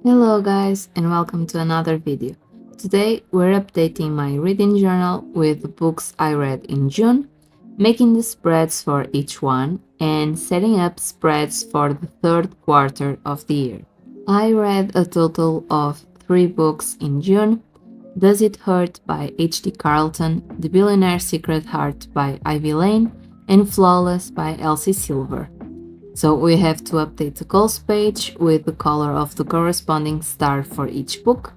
Hello guys and welcome to another video. Today we're updating my reading journal with the books I read in June, making the spreads for each one, and setting up spreads for the third quarter of the year. I read a total of 3 books in June: Does It Hurt by H.D. Carlton, The Billionaire's Secret Heart by Ivy Lane, and Flawless by Elsie Silver. So we have to update the goals page with the color of the corresponding star for each book.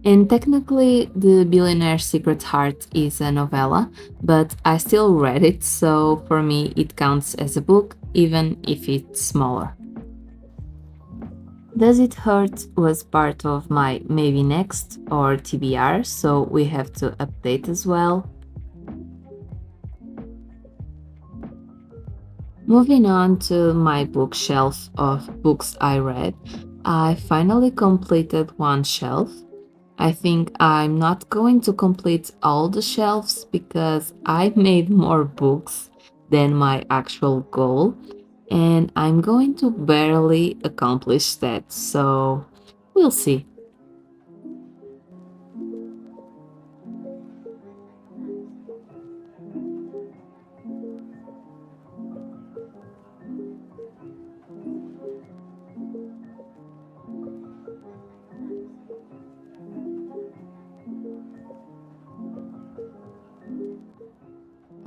And technically, The Billionaire's Secret Heart is a novella, but I still read it, so for me it counts as a book, even if it's smaller. Does It Hurt was part of my Maybe Next or TBR, so we have to update as well. Moving on to my bookshelf of books I read, I finally completed one shelf. I think I'm not going to complete all the shelves because I made more books than my actual goal, and I'm going to barely accomplish that, so we'll see.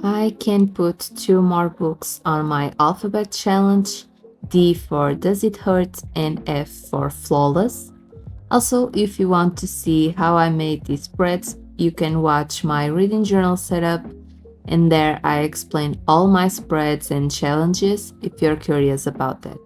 I can put 2 more books on my alphabet challenge: D for Does It Hurt and F for Flawless. Also, if you want to see how I made these spreads, you can watch my reading journal setup, and there I explain all my spreads and challenges if you're curious about that.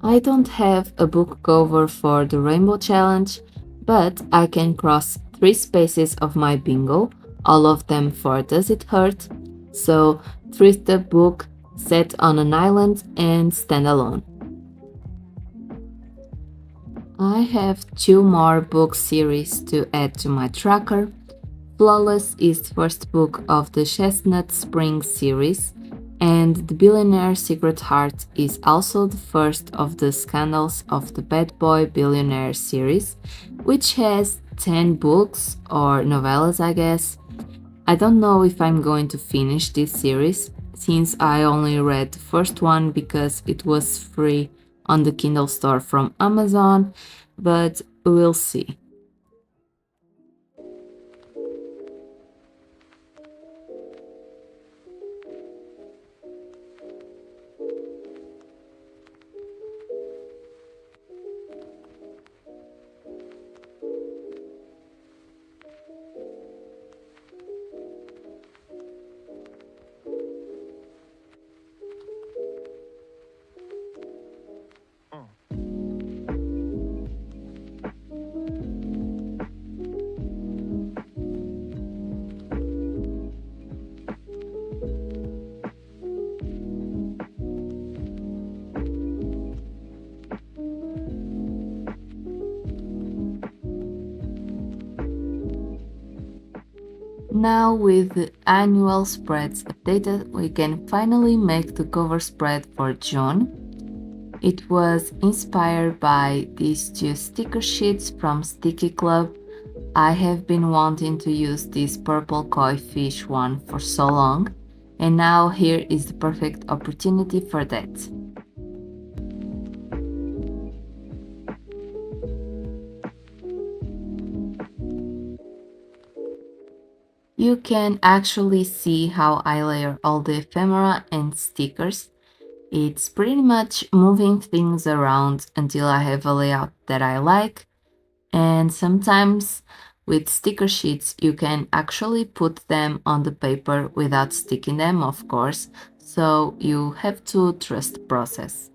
I don't have a book cover for the Rainbow Challenge, but I can cross 3 spaces of my bingo, all of them for Does It Hurt? So, thrift book, set on an island, and stand alone. I have 2 more book series to add to my tracker. Flawless is the first book of the Chestnut Springs series, and The Billionaire's Secret Heart is also the first of the Scandals of the Bad Boy Billionaire series, which has 10 books, or novellas I guess. I don't know if I'm going to finish this series, since I only read the first one because it was free on the Kindle store from Amazon, but we'll see. Now with the annual spreads updated, we can finally make the cover spread for June. It was inspired by these 2 sticker sheets from Stickii Club. I have been wanting to use this purple koi fish one for so long, and now here is the perfect opportunity for that. You can actually see how I layer all the ephemera and stickers. It's pretty much moving things around until I have a layout that I like, and sometimes with sticker sheets you can actually put them on the paper without sticking them, of course, so you have to trust the process.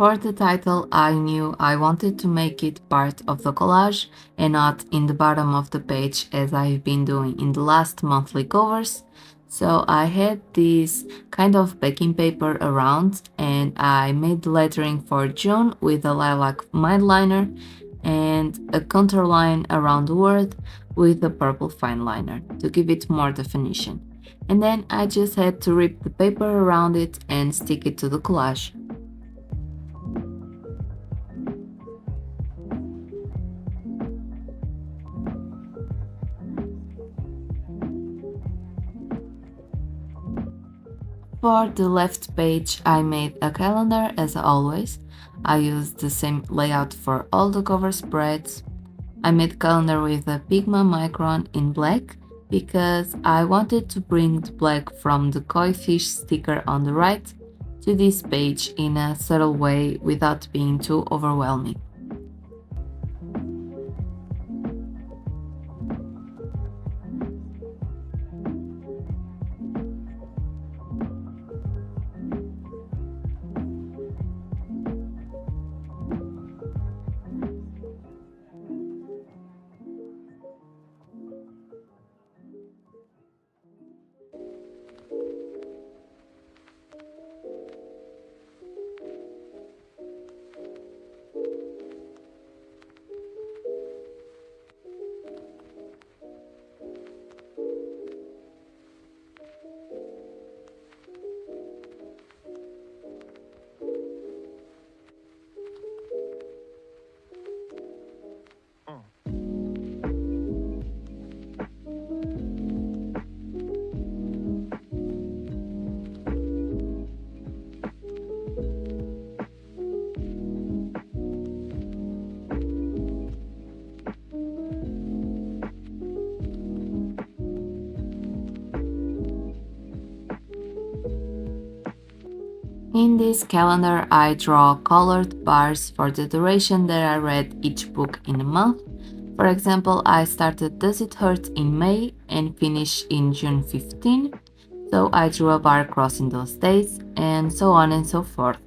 For the title, I knew I wanted to make it part of the collage and not in the bottom of the page as I've been doing in the last monthly covers. So I had this kind of backing paper around and I made the lettering for June with a lilac Mildliner and a contour line around the word with a purple fine liner to give it more definition. And then I just had to rip the paper around it and stick it to the collage. For the left page, I made a calendar as always. I used the same layout for all the cover spreads. I made a calendar with a Pigma Micron in black because I wanted to bring the black from the koi fish sticker on the right to this page in a subtle way without being too overwhelming. In this calendar, I draw colored bars for the duration that I read each book in a month. For example, I started Does It Hurt in May and finished in June 15, so I drew a bar crossing those days, and so on and so forth.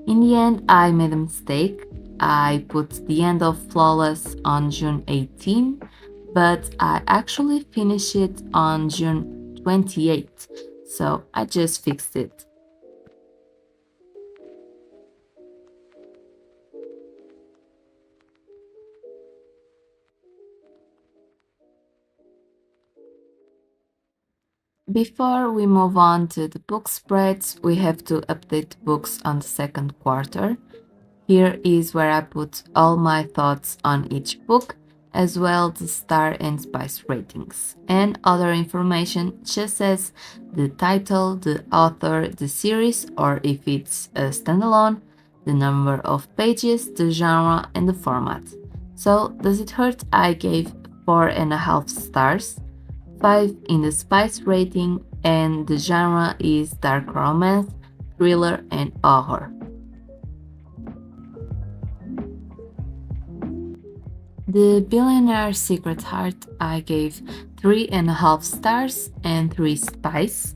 In the end, I made a mistake. I put the end of Flawless on June 18, but I actually finished it on June 28, so I just fixed it. Before we move on to the book spreads, we have to update books on the second quarter. Here is where I put all my thoughts on each book, as well the star and spice ratings, and other information such as the title, the author, the series, or if it's a standalone, the number of pages, the genre, and the format. So, Does It Hurt? I gave 4.5 stars. 5 in the spice rating, and the genre is dark romance, thriller, and horror. The Billionaire Secret Heart I gave 3.5 stars and 3 spice.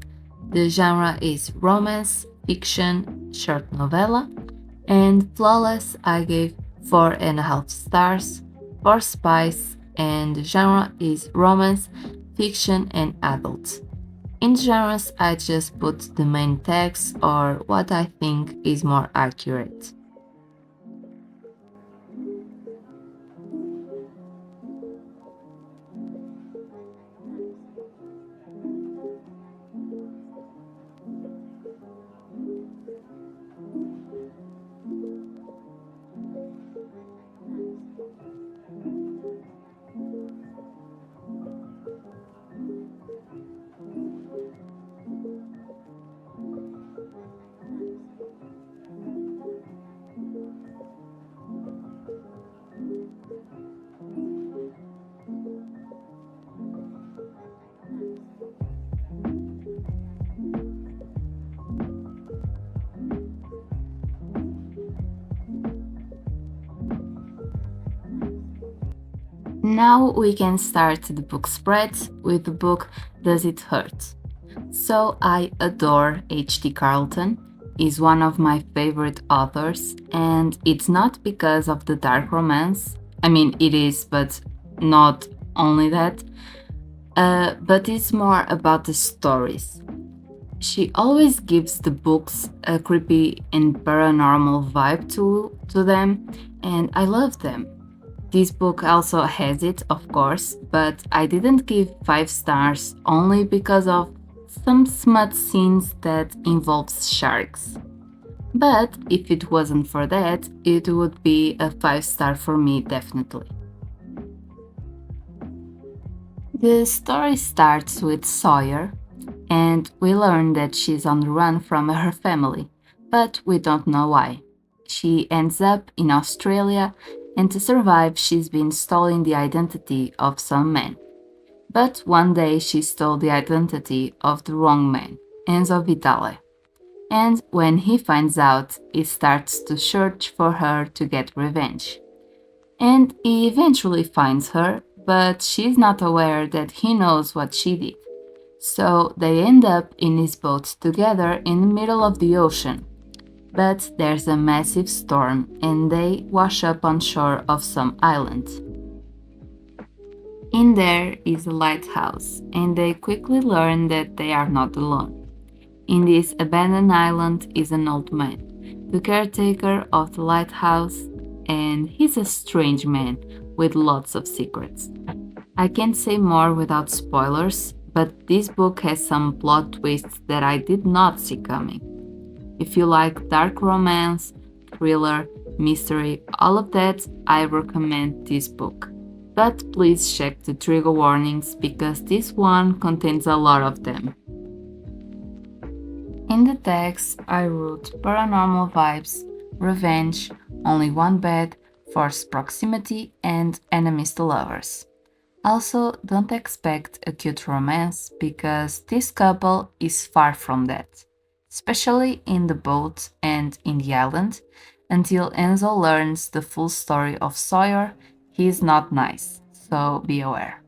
The genre is romance, fiction, short novella, and Flawless I gave 4.5 stars, 4 spice, and the genre is romance, fiction, and adult. In genres, I just put the main tags or what I think is more accurate. Now we can start the book spreads with the book Does It Hurt? So I adore H.D. Carlton, is one of my favorite authors, and it's not because of the dark romance. I mean, it is, but not only that. But it's more about the stories. She always gives the books a creepy and paranormal vibe to them, and I love them. This book also has it, of course, but I didn't give 5 stars only because of some smut scenes that involves sharks. But if it wasn't for that, it would be a 5 star for me, definitely. The story starts with Sawyer, and we learn that she's on the run from her family, but we don't know why. She ends up in Australia, and to survive, she's been stealing the identity of some man. But one day she stole the identity of the wrong man, Enzo Vitale. And when he finds out, he starts to search for her to get revenge. And he eventually finds her, but she's not aware that he knows what she did. So they end up in his boat together in the middle of the ocean. But there's a massive storm and they wash up on shore of some island. In there is a lighthouse, and they quickly learn that they are not alone. In this abandoned island is an old man, the caretaker of the lighthouse, and he's a strange man with lots of secrets. I can't say more without spoilers, but this book has some plot twists that I did not see coming. If you like dark romance, thriller, mystery, all of that, I recommend this book. But please check the trigger warnings because this one contains a lot of them. In the text, I wrote paranormal vibes, revenge, only one bed, forced proximity, and enemies to lovers. Also, don't expect a cute romance because this couple is far from that, especially in the boat and in the island. Until Enzo learns the full story of Sawyer, he is not nice, so be aware.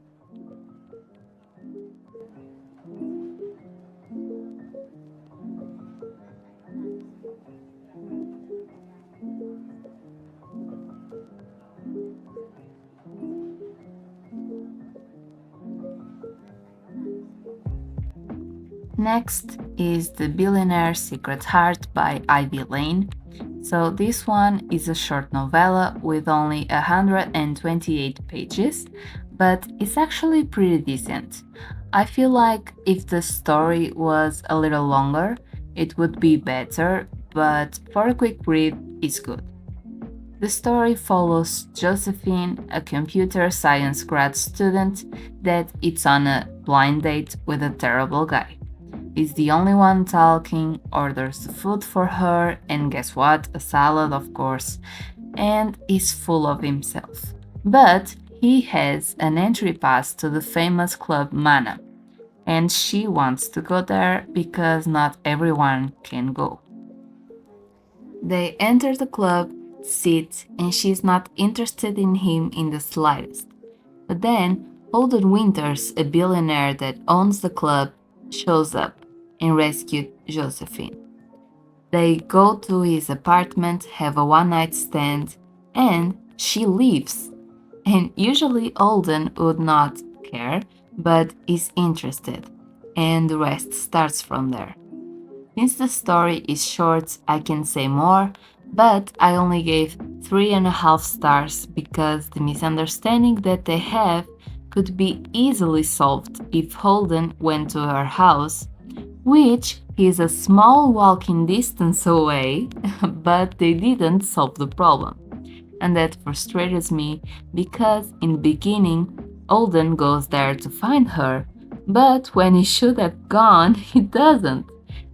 Next is The Billionaire's Secret Heart by Ivy Lane. So this one is a short novella with only 128 pages, but it's actually pretty decent. I feel like if the story was a little longer, it would be better, but for a quick read, it's good. The story follows Josephine, a computer science grad student, that is on a blind date with a terrible guy. He's the only one talking, orders the food for her, and guess what? A salad, of course, and is full of himself. But he has an entry pass to the famous club Mana, and she wants to go there because not everyone can go. They enter the club, sit, and she's not interested in him in the slightest. But then, Holden Winters, a billionaire that owns the club, shows up and rescues Josephine. They go to his apartment, have a one-night stand, and she leaves. And usually Holden would not care, but is interested, and the rest starts from there. Since the story is short, I can say more, but I only gave 3.5 stars because the misunderstanding that they have could be easily solved if Holden went to her house, which is a small walking distance away, but they didn't solve the problem. And that frustrates me because in the beginning, Holden goes there to find her, but when he should have gone, he doesn't,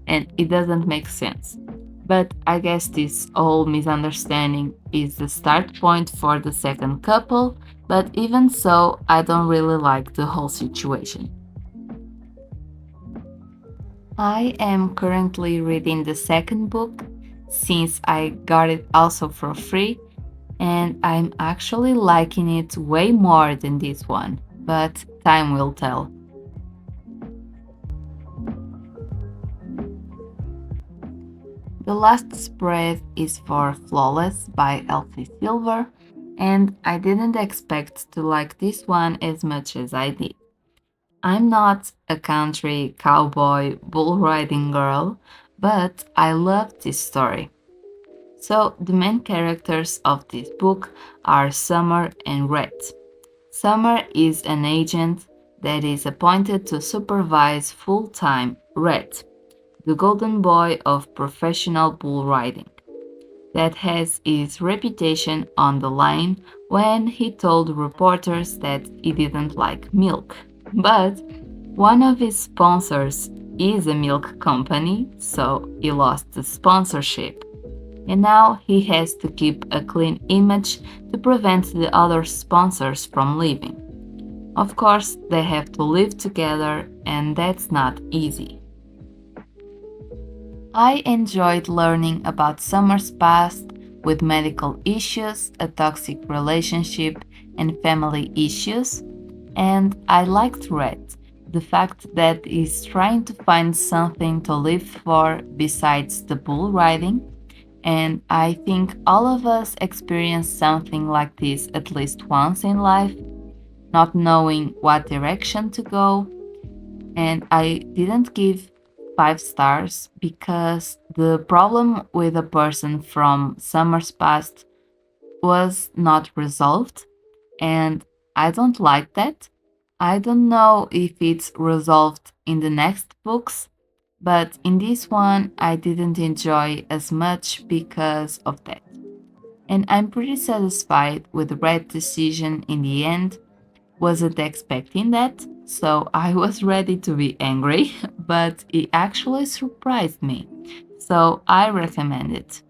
and it doesn't make sense. But I guess this whole misunderstanding is the start point for the second couple, but even so, I don't really like the whole situation. I am currently reading the second book since I got it also for free, and I'm actually liking it way more than this one, but time will tell. The last spread is for Flawless by Elsie Silver, and I didn't expect to like this one as much as I did. I'm not a country cowboy bull riding girl, but I love this story. So, the main characters of this book are Summer and Red. Summer is an agent that is appointed to supervise full time Red, the golden boy of professional bull riding, that has his reputation on the line when he told reporters that he didn't like milk. But one of his sponsors is a milk company, so he lost the sponsorship. And now he has to keep a clean image to prevent the other sponsors from leaving. Of course, they have to live together, and that's not easy. I enjoyed learning about Summer's past with medical issues, a toxic relationship, and family issues. And I liked Red, the fact that he's trying to find something to live for besides the bull riding. And I think all of us experience something like this at least once in life, not knowing what direction to go. And I didn't give 5 stars because the problem with a person from Summer's past was not resolved, and I don't like that. I don't know if it's resolved in the next books, but in this one I didn't enjoy as much because of that. And I'm pretty satisfied with the right decision in the end. Wasn't expecting that, so I was ready to be angry, but it actually surprised me. So I recommend it.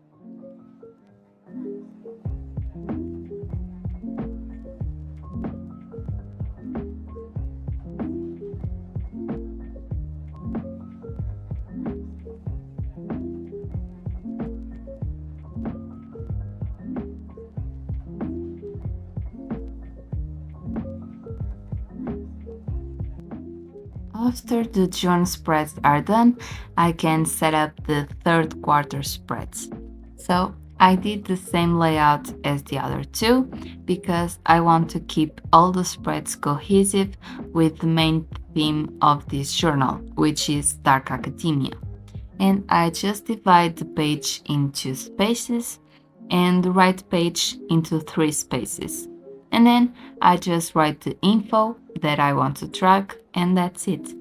After the June spreads are done, I can set up the third quarter spreads. So I did the same layout as the other two because I want to keep all the spreads cohesive with the main theme of this journal, which is dark academia. And I just divide the page into spaces and the right page into 3 spaces. And then I just write the info that I want to track, and that's it.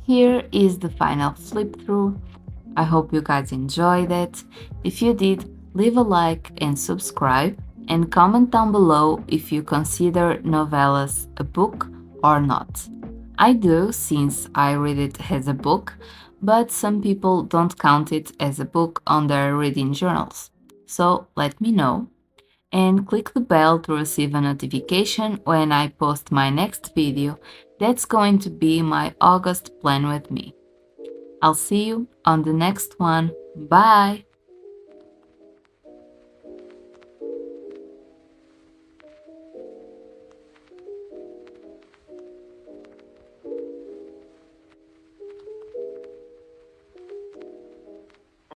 Here is the final flip through. I hope you guys enjoyed it. If you did, leave a like and subscribe, and comment down below if you consider novellas a book or not. I do, since I read it as a book, but some people don't count it as a book on their reading journals. So let me know, and click the bell to receive a notification when I post my next video. That's going to be my August plan with me. I'll see you on the next one. Bye!